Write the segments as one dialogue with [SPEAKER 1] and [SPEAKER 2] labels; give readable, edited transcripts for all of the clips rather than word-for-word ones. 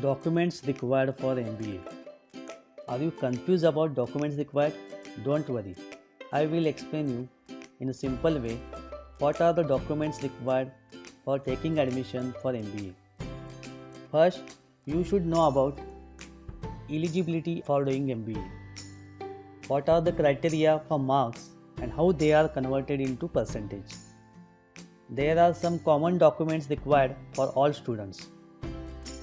[SPEAKER 1] Documents required for MBA. Are you confused about documents required? Don't worry. I will explain you in a simple way what are the documents required for taking admission for MBA. First, you should know about eligibility for doing MBA. What are the criteria for marks and how they are converted into percentage. There are some common documents required for all students.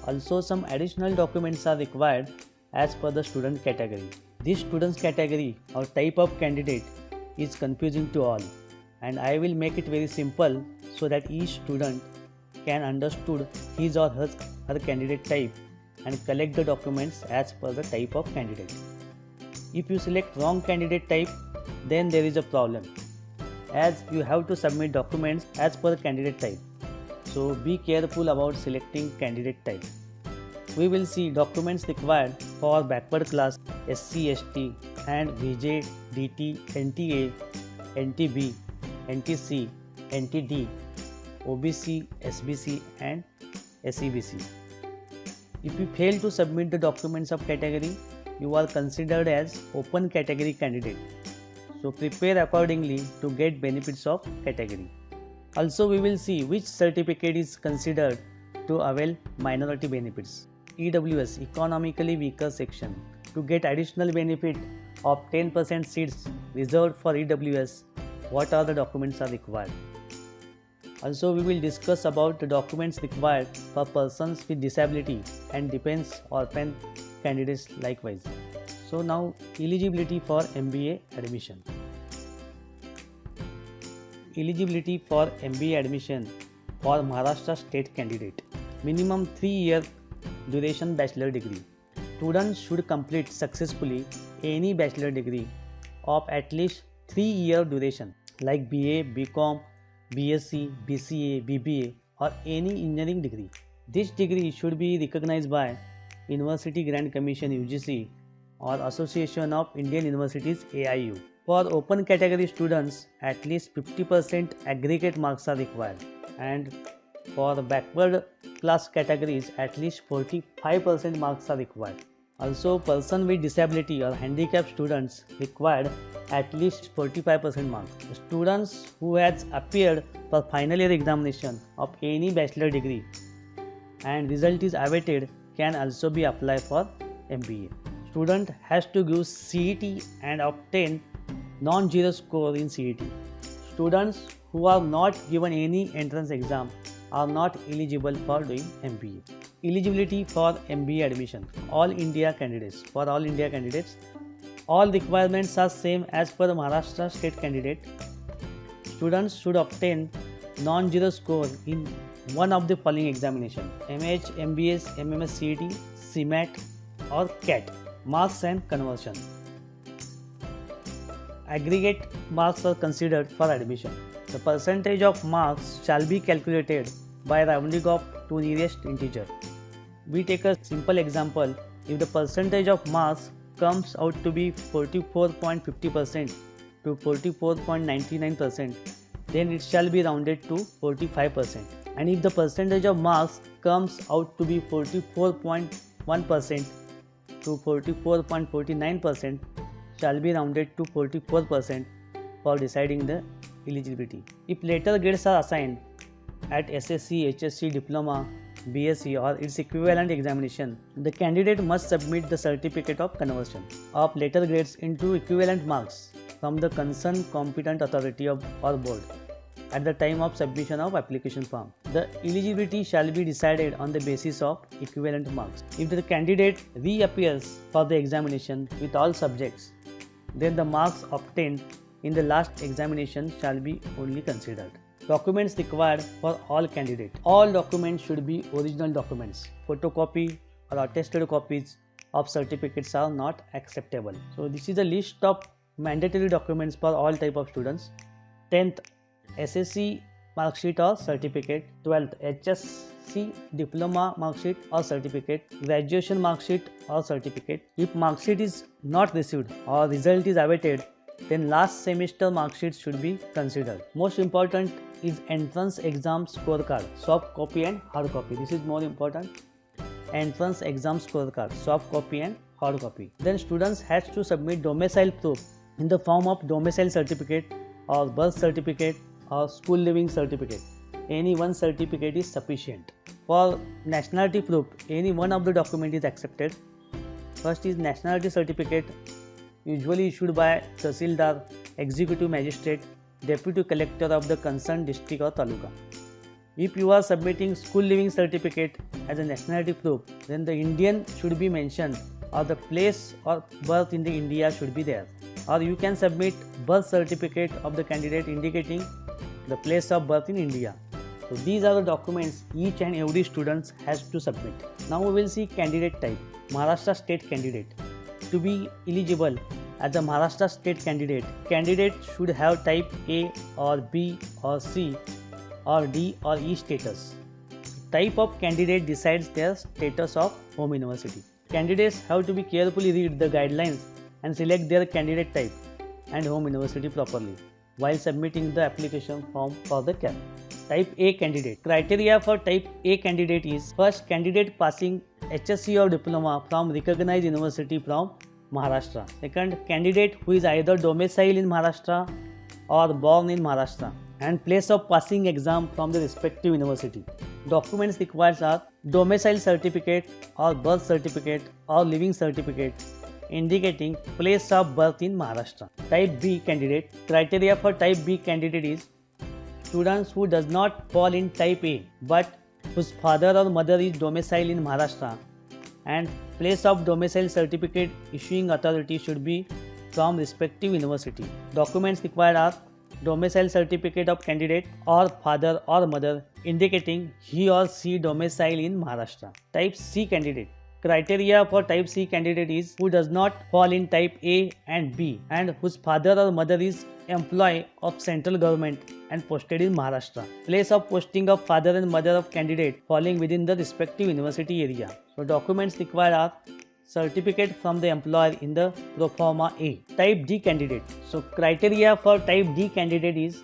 [SPEAKER 1] Also, some additional documents are required as per the student category. This student's category or type of candidate is confusing to all, and I will make it very simple so that each student can understood his or her candidate type and collect the documents as per the type of candidate. If you select wrong candidate type, then there is a problem, as you have to submit documents as per candidate type. So be careful about selecting candidate type. We will see documents required for backward class, SC, ST and VJ, DT, NTA, NTB, NTC, NTD, OBC, SBC and SEBC. If you fail to submit the documents of category, you are considered as open category candidate. So prepare accordingly to get benefits of category. Also, we will see which certificate is considered to avail minority benefits. EWS, economically weaker section. To get additional benefit of 10% seats reserved for EWS, what are the documents are required. Also, we will discuss about the documents required for persons with disability and defense orphan candidates likewise. So now, eligibility for MBA admission. Eligibility for MBA admission for Maharashtra state candidate. Minimum 3-year duration bachelor degree. Students should complete successfully any bachelor degree of at least 3-year duration like BA, BCom, BSc, BCA, BBA or any engineering degree. This degree should be recognized by University Grant Commission UGC or Association of Indian Universities AIU. For open category students, at least 50% aggregate marks are required, and for the backward class categories, at least 45% marks are required. Also, person with disability or handicapped students required at least 45% marks. Students who has appeared for final year examination of any bachelor degree and result is awaited can also be applied for MBA. Student has to give CET and obtain non-zero score in CET. Students who have not given any entrance exam are not eligible for doing MBA. Eligibility for MBA admission. All India candidates. For all India candidates, all requirements are same as per the Maharashtra state candidate. Students should obtain non-zero score in one of the following examination: MH, MBS, MMS, CET, CMAT or CAT. Marks and conversion. Aggregate marks are considered for admission. The percentage of marks shall be calculated by rounding off to nearest integer. We take a simple example. If the percentage of marks comes out to be 44.50% to 44.99%, then it shall be rounded to 45%. And if the percentage of marks comes out to be 44.1% to 44.49%, shall be rounded to 44% for deciding the eligibility. If later grades are assigned at SSC, HSC, Diploma, BSc or its equivalent examination, the candidate must submit the certificate of conversion of later grades into equivalent marks from the concerned competent authority or board at the time of submission of application form. The eligibility shall be decided on the basis of equivalent marks. If the candidate reappears for the examination with all subjects, then the marks obtained in the last examination shall be only considered. Documents required for all candidates. All documents should be original documents. Photocopy or attested copies of certificates are not acceptable. So this is a list of mandatory documents for all type of students. 10th SSC mark sheet or certificate, 12th HSC diploma mark sheet or certificate, graduation mark sheet or certificate. If mark sheet is not received or result is awaited, then last semester mark sheet should be considered. Most important is entrance exam scorecard, soft copy and hard copy. This is more important. entrance exam scorecard, soft copy and hard copy. Then students has to submit domicile proof in the form of domicile certificate or birth certificate or school living certificate. Any one certificate is sufficient. For nationality proof, any one of the document is accepted. First is nationality certificate, usually issued by Tahsildar, Executive Magistrate, Deputy Collector of the concerned district or taluka. If you are submitting school living certificate as a nationality proof, then the Indian should be mentioned or the place of birth in the India should be there. Or you can submit birth certificate of the candidate indicating the place of birth in India. So these are the documents each and every student has to submit. Now we will see candidate type. Maharashtra state candidate. To be eligible as a Maharashtra state candidate, candidate should have type A or B or C or D or E status. Type of candidate decides their status of home university. Candidates have to be carefully read the guidelines and select their candidate type and home university properly while submitting the application form for the CAP. Type A candidate. Criteria for type A candidate is: first, candidate passing HSC or diploma from recognized university from Maharashtra. Second, candidate who is either domiciled in Maharashtra or born in Maharashtra and place of passing exam from the respective university. Documents required are domicile certificate or birth certificate or living certificate indicating place of birth in Maharashtra. Type B candidate. Criteria for type B candidate is: students who does not fall in type A but whose father or mother is domiciled in Maharashtra and place of domicile certificate issuing authority should be from respective university. Documents required are domicile certificate of candidate or father or mother indicating he or she domicile in Maharashtra. Type C candidate. Criteria for type C candidate is: who does not fall in type A and B and whose father or mother is employee of central government and posted in Maharashtra. Place of posting of father and mother of candidate falling within the respective university area. So documents required are certificate from the employer in the pro forma A. Type D candidate. So criteria for type D candidate is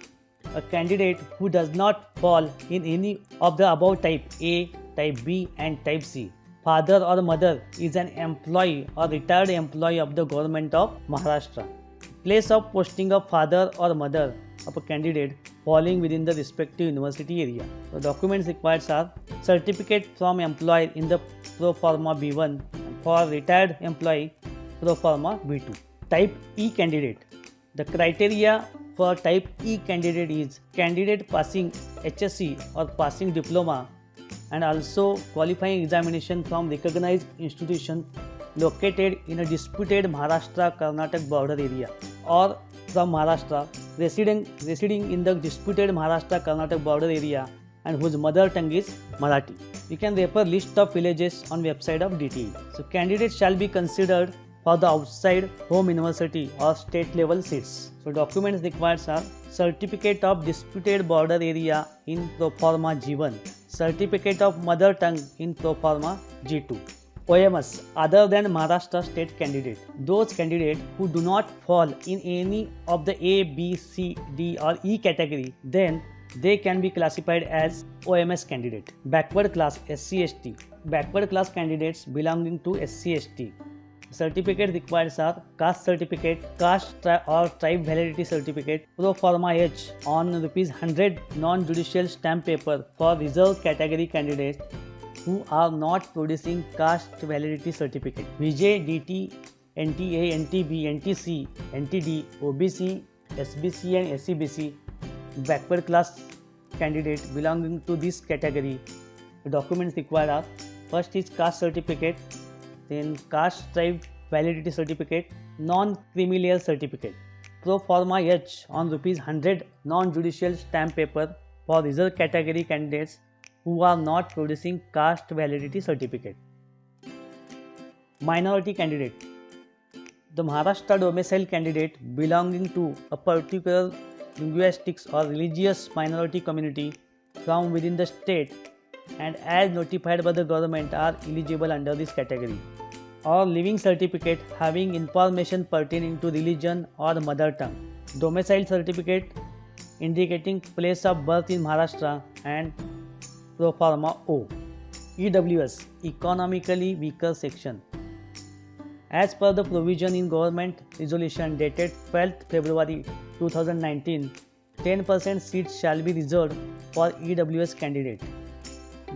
[SPEAKER 1] a candidate who does not fall in any of the above type A, type B and type C. Father or mother is an employee or retired employee of the government of Maharashtra. Place of posting of father or mother of a candidate falling within the respective university area. The documents required are certificate from employer in the pro forma B1 for retired employee pro forma B2. Type E candidate. The criteria for type E candidate is candidate passing HSC or passing diploma and also qualifying examination from recognized institution located in a disputed Maharashtra-Karnataka border area or from Maharashtra residing in the disputed Maharashtra-Karnataka border area and whose mother tongue is Marathi. You can refer list of villages on website of DTE. So candidates shall be considered for the outside home university or state level seats. So documents required are certificate of disputed border area in pro forma G1, certificate of mother tongue in pro forma G2. OMS other than Maharashtra state candidate. Those candidates who do not fall in any of the A, B, C, D or E category, then they can be classified as OMS candidate. Backward class SC/ST. Backward class candidates belonging to SC/ST. Certificate required are caste certificate, or tribe validity certificate, pro forma H on ₹100 non-judicial stamp paper for reserved category candidates who are not producing caste validity certificate. VJ, DT, NTA, NTB, NTC, NTD, OBC, SBC and SCBC backward class candidate belonging to this category. The documents required are: first is caste certificate, then caste tribe validity certificate, non-creamy layer certificate, pro forma H on ₹100 non-judicial stamp paper for reserved category candidates who are not producing caste validity certificate. Minority candidate. The Maharashtra domicile candidate belonging to a particular linguistics or religious minority community from within the state and as notified by the government are eligible under this category. Or living certificate having information pertaining to religion or mother tongue. Domicile certificate indicating place of birth in Maharashtra and pro forma O. EWS, Economically Weaker Section. As per the provision in Government Resolution dated 12th February 2019, 10% seats shall be reserved for EWS candidate.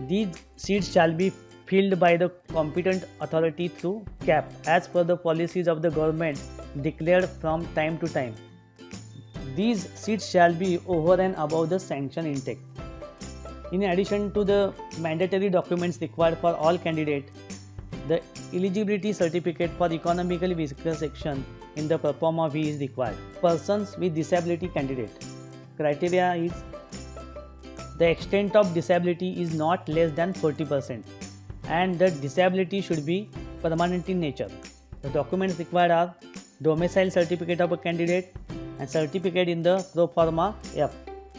[SPEAKER 1] These seats shall be filled by the competent authority through cap as per the policies of the government declared from time to time. These seats shall be over and above the sanction intake. In addition to the mandatory documents required for all candidates, the eligibility certificate for economically weaker section in the pro forma V is required. Persons with disability candidate. Criteria is the extent of disability is not less than 40% and the disability should be permanent in nature. The documents required are domicile certificate of a candidate and certificate in the pro forma F.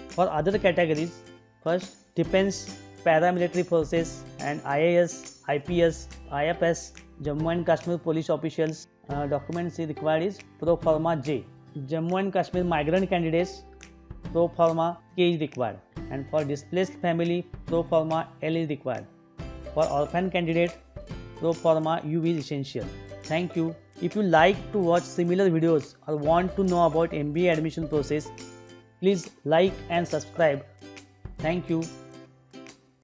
[SPEAKER 1] For other categories, first defense, paramilitary forces and IAS, IPS, IFS, Jammu and Kashmir police officials, documents required is pro forma J. Jammu and Kashmir migrant candidates, pro forma K is required, and for displaced family, pro forma L is required. For orphan candidate, pro forma U is essential. Thank you. If you like to watch similar videos or want to know about MBA admission process, please like and subscribe. Thank you.